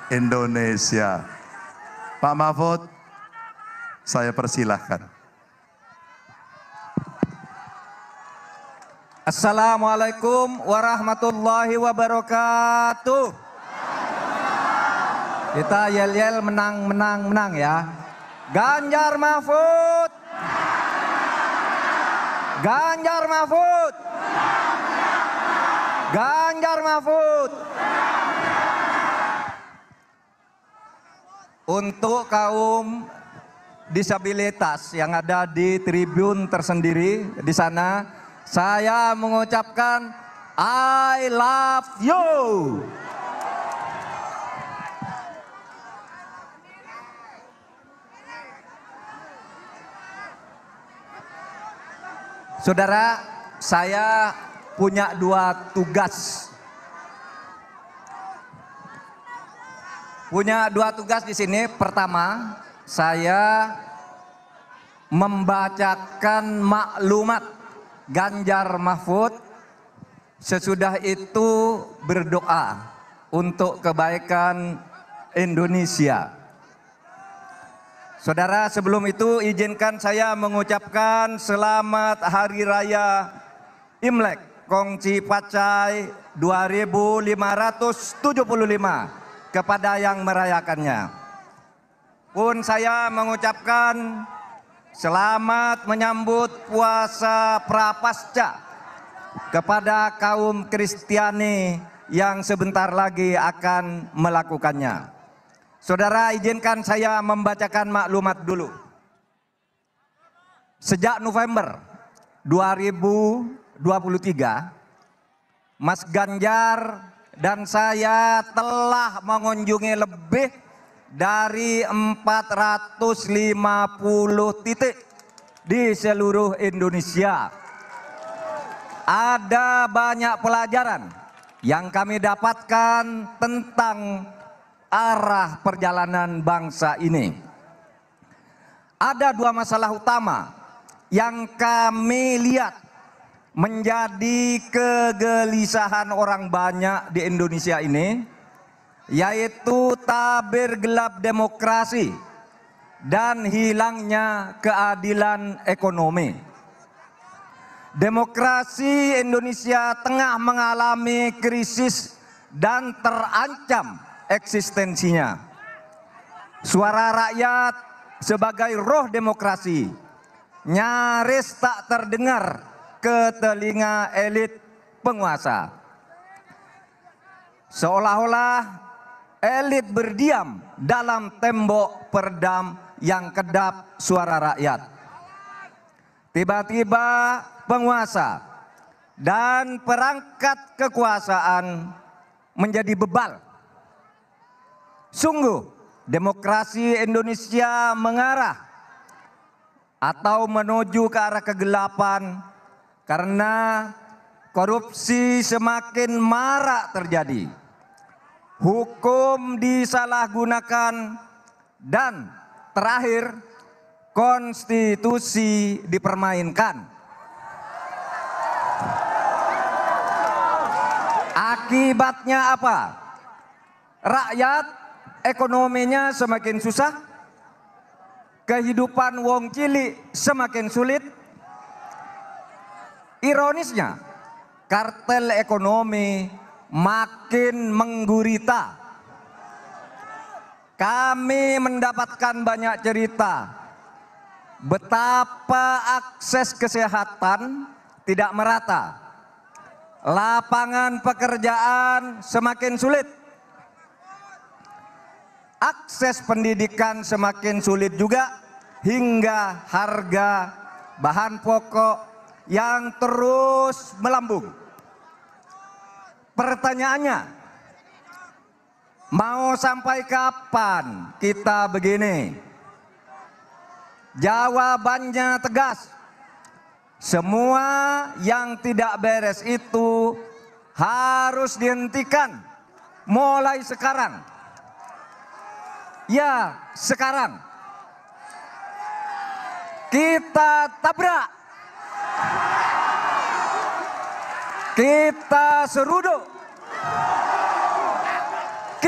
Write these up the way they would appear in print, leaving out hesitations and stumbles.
Indonesia. Pak Mahfud, saya persilahkan. Assalamualaikum warahmatullahi wabarakatuh. Kita yel-yel menang ya. Ganjar Mahfud. Ganjar Mahfud. Ganjar Mahfud. Untuk kaum disabilitas yang ada di tribun tersendiri di sana, saya mengucapkan I love you. Saudara, saya punya dua tugas. Di sini. Pertama, saya membacakan maklumat Ganjar Mahfud. Sesudah itu berdoa untuk kebaikan Indonesia. Saudara, sebelum itu izinkan saya mengucapkan selamat Hari Raya Imlek Kongsi Pacai 2575 kepada yang merayakannya. Pun saya mengucapkan selamat menyambut puasa Prapasca kepada kaum Kristiani yang sebentar lagi akan melakukannya. Saudara, izinkan saya membacakan maklumat dulu. Sejak November 2023, Mas Ganjar dan saya telah mengunjungi lebih dari 450 titik di seluruh Indonesia. Ada banyak pelajaran yang kami dapatkan tentang arah perjalanan bangsa ini. Ada dua masalah utama yang kami lihat menjadi kegelisahan orang banyak di Indonesia ini, yaitu tabir gelap demokrasi dan hilangnya keadilan ekonomi. Demokrasi Indonesia tengah mengalami krisis dan terancam eksistensinya. Suara rakyat sebagai roh demokrasi nyaris tak terdengar ke telinga elit penguasa. Seolah-olah elit berdiam dalam tembok peredam yang kedap suara rakyat. Tiba-tiba penguasa dan perangkat kekuasaan menjadi bebal. Sungguh demokrasi Indonesia mengarah atau menuju ke arah kegelapan karena korupsi semakin marak terjadi. Hukum disalahgunakan dan terakhir konstitusi dipermainkan. Akibatnya apa? Rakyat ekonominya semakin susah, kehidupan wong cilik semakin sulit. Ironisnya, kartel ekonomi makin menggurita. Kami mendapatkan banyak cerita betapa akses kesehatan tidak merata, lapangan pekerjaan semakin sulit, akses pendidikan semakin sulit juga, hingga harga bahan pokok yang terus melambung. Pertanyaannya, mau sampai kapan kita begini? Jawabannya tegas. Semua yang tidak beres itu harus dihentikan mulai sekarang. Ya, sekarang. Kita tabrak. Kita seruduk.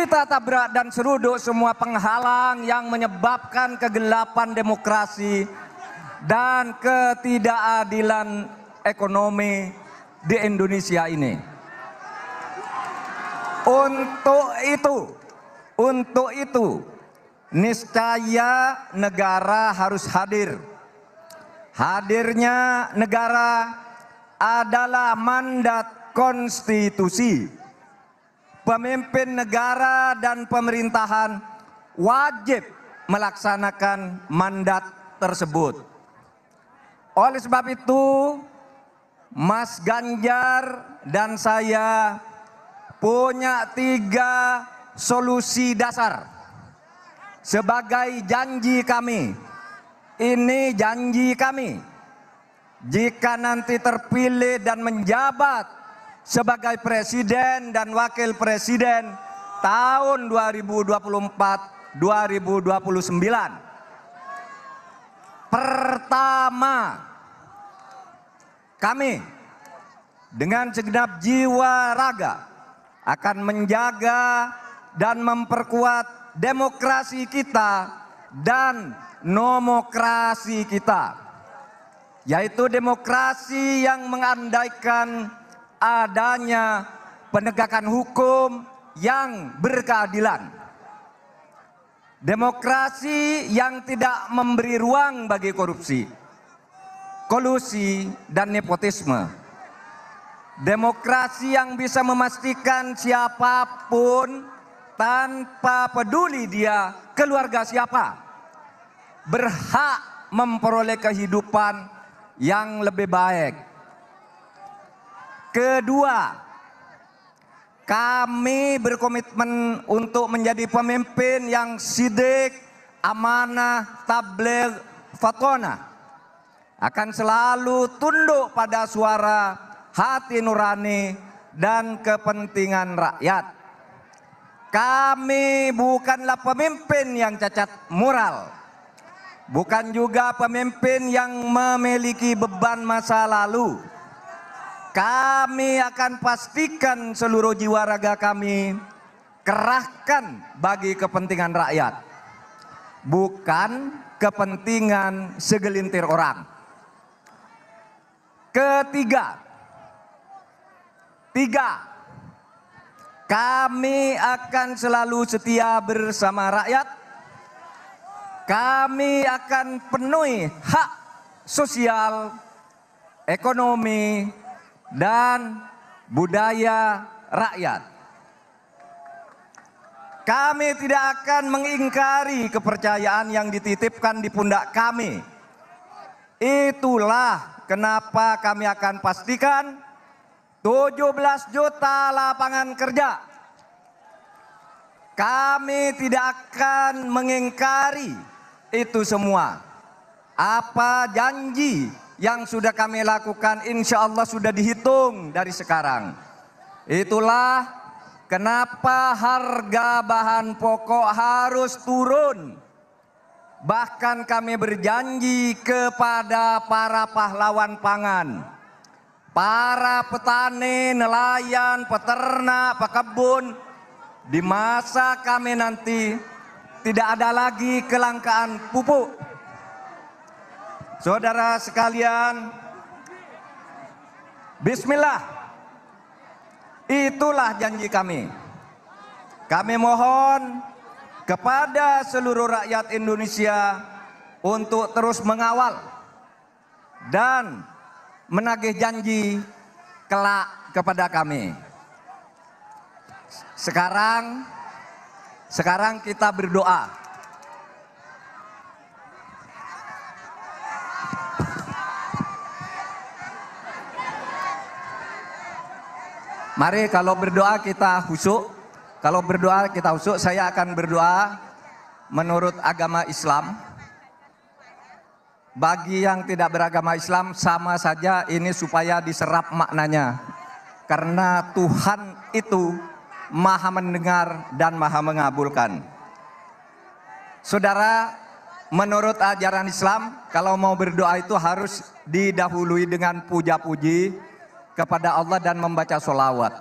Kita tabrak dan seruduk semua penghalang yang menyebabkan kegelapan demokrasi dan ketidakadilan ekonomi di Indonesia ini. Untuk itu, niscaya negara harus hadir. Hadirnya negara adalah mandat konstitusi. Pemimpin negara dan pemerintahan wajib melaksanakan mandat tersebut. Oleh sebab itu, Mas Ganjar dan saya punya 3 solusi dasar sebagai janji kami. Ini janji kami. Jika nanti terpilih dan menjabat sebagai presiden dan wakil presiden tahun 2024-2029. Pertama, kami dengan segenap jiwa raga akan menjaga dan memperkuat demokrasi kita dan nomokrasi kita, yaitu demokrasi yang mengandaikan adanya penegakan hukum yang berkeadilan, demokrasi yang tidak memberi ruang bagi korupsi, kolusi, dan nepotisme, demokrasi yang bisa memastikan siapapun tanpa peduli dia keluarga siapa berhak memperoleh kehidupan yang lebih baik. Kedua, kami berkomitmen untuk menjadi pemimpin yang sidik, amanah, tabligh, fatonah. Akan selalu tunduk pada suara hati nurani dan kepentingan rakyat. Kami bukanlah pemimpin yang cacat moral. Bukan juga pemimpin yang memiliki beban masa lalu. Kami akan pastikan seluruh jiwa raga kami kerahkan bagi kepentingan rakyat, bukan kepentingan segelintir orang. Ketiga, kami akan selalu setia bersama rakyat. Kami akan penuhi hak sosial, ekonomi, dan budaya rakyat. Kami tidak akan mengingkari kepercayaan yang dititipkan di pundak kami. Itulah kenapa kami akan pastikan 17 juta lapangan kerja. Kami tidak akan mengingkari itu semua. Apa janji yang sudah kami lakukan, insya Allah sudah dihitung dari sekarang. Itulah kenapa harga bahan pokok harus turun. Bahkan kami berjanji kepada para pahlawan pangan, para petani, nelayan, peternak, pekebun, di masa kami nanti tidak ada lagi kelangkaan pupuk. Saudara sekalian, bismillah, itulah janji kami. Kami mohon kepada seluruh rakyat Indonesia untuk terus mengawal dan menagih janji kelak kepada kami. Sekarang kita berdoa. Mari kalau berdoa kita khusyuk. Kalau berdoa kita khusyuk, saya akan berdoa menurut agama Islam. Bagi yang tidak beragama Islam sama saja, ini supaya diserap maknanya. Karena Tuhan itu Maha mendengar dan Maha mengabulkan. Saudara, menurut ajaran Islam, kalau mau berdoa itu harus didahului dengan puja-puji kepada Allah dan membaca sholawat.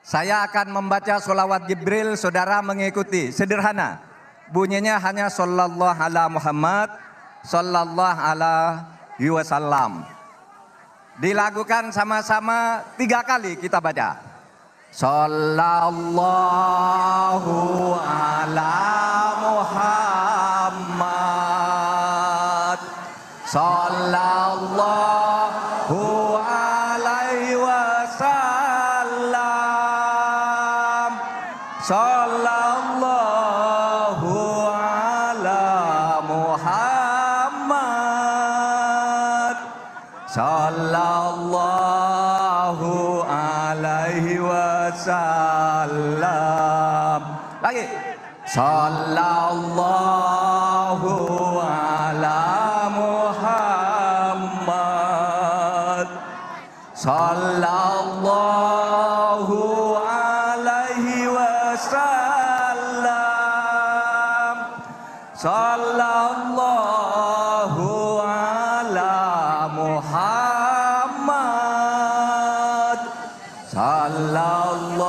Saya akan membaca sholawat Jibril, saudara mengikuti. Sederhana, bunyinya hanya sallallahu ala Muhammad, sallallahu alaihi wasallam. Dilakukan sama-sama 3 kali kita baca. Sallallahu ala Muhammad, sallallahu alaihi wasallam, sallallahu ala Muhammad, sallallahu alaihi wasallam. Lagi. Sallallahu ala Muhammad, sallallahu alaihi wasallam, sallallahu ala Muhammad, sallallahu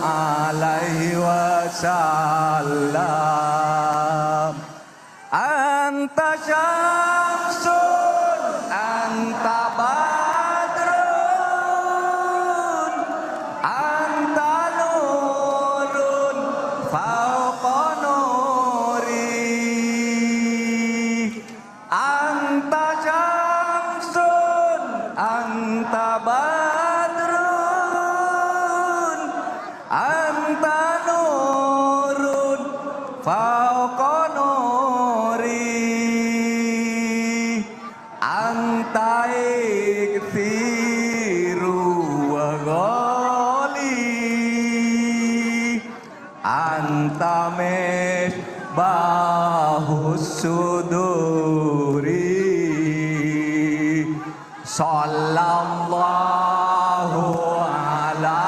alaihi wasallam. Anta syamsun, anta badrun, anta nurun fauqa nuri. Anta syamsun, anta badrun, anta nurun fauqa nuri. Anta ikthiru wa ghali, anta misbahus suduri. Sallallahu ala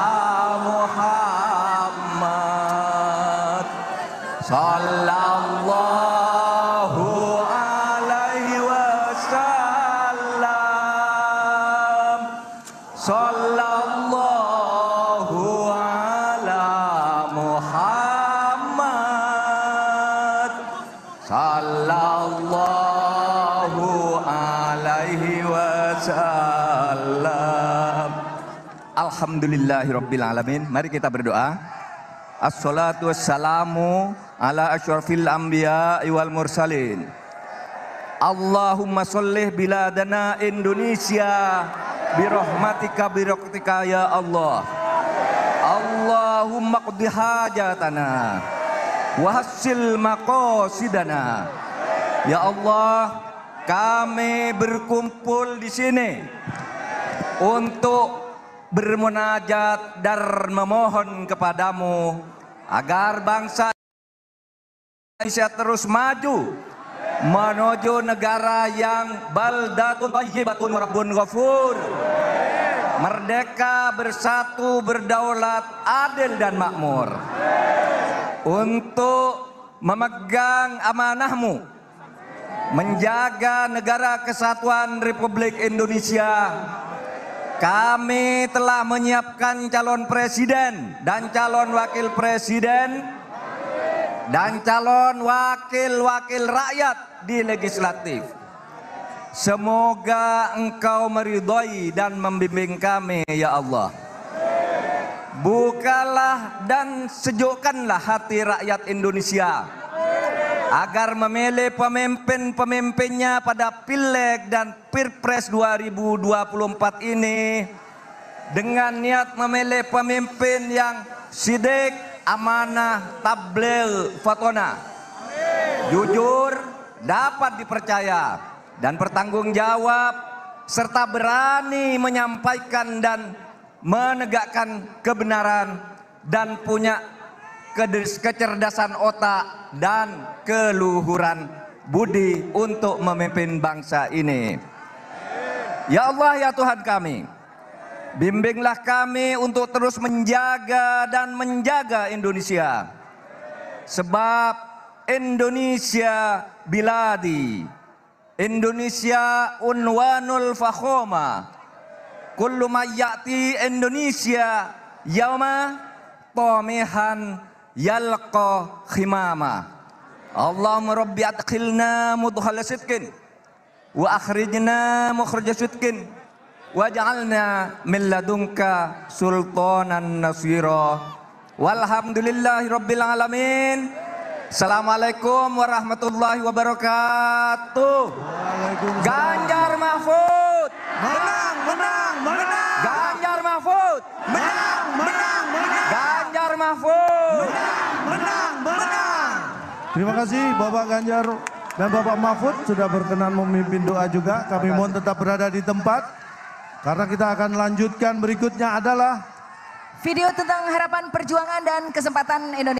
Muhammad, sallallahu alaihi wasallam, sallallahu ala Muhammad, sallallahu alaihi wasallam. Alhamdulillahirabbil alamin. Mari kita berdoa. Assalatu wassalamu ala asyrafil anbiya wal mursalin. Allahumma sholli biladana Indonesia birahmatika ya Allah. Allahumma qdi hajatana wa hassil maqasidana. Ya Allah, kami berkumpul di sini untuk bermunajat dan memohon kepadamu agar bangsa Indonesia terus maju menuju negara yang baldatun thayyibatun wa rabbun ghafur, merdeka, bersatu, berdaulat, adil dan makmur, untuk memegang amanahmu menjaga negara kesatuan Republik Indonesia. Kami telah menyiapkan calon presiden dan calon wakil presiden dan calon wakil-wakil rakyat di legislatif. Semoga Engkau meridhai dan membimbing kami, ya Allah. Bukalah dan sejukkanlah hati rakyat Indonesia agar memilih pemimpin-pemimpinnya pada Pileg dan Pilpres 2024 ini dengan niat memilih pemimpin yang sidik, amanah, tabligh, fatona, jujur, dapat dipercaya dan bertanggung jawab, serta berani menyampaikan dan menegakkan kebenaran dan punya kecerdasan otak dan keluhuran budi untuk memimpin bangsa ini. Ya Allah, ya Tuhan kami, bimbinglah kami untuk terus menjaga dan menjaga Indonesia. Sebab Indonesia biladi, Indonesia unwanul fakhoma. Kullu ma ya'ti Indonesia yauma tamihan yalqa khimama. Allahumma rabbi adkhilna mudkhala sidqin wa akhrijna mukhrija sidqin waj'alna min ladunka sultanan nasira. Walhamdulillahi rabbil alamin. Assalamualaikum warahmatullahi wabarakatuh. Ganjar Mahfud Menang, menang, menang. Ganjar Mahfud Menang, menang, menang. Ganjar Mahfud. Menang, menang. Terima kasih Bapak Ganjar dan Bapak Mahfud sudah berkenan memimpin doa juga. Kami mohon tetap berada di tempat karena kita akan lanjutkan berikutnya adalah Video tentang harapan perjuangan dan kesempatan Indonesia.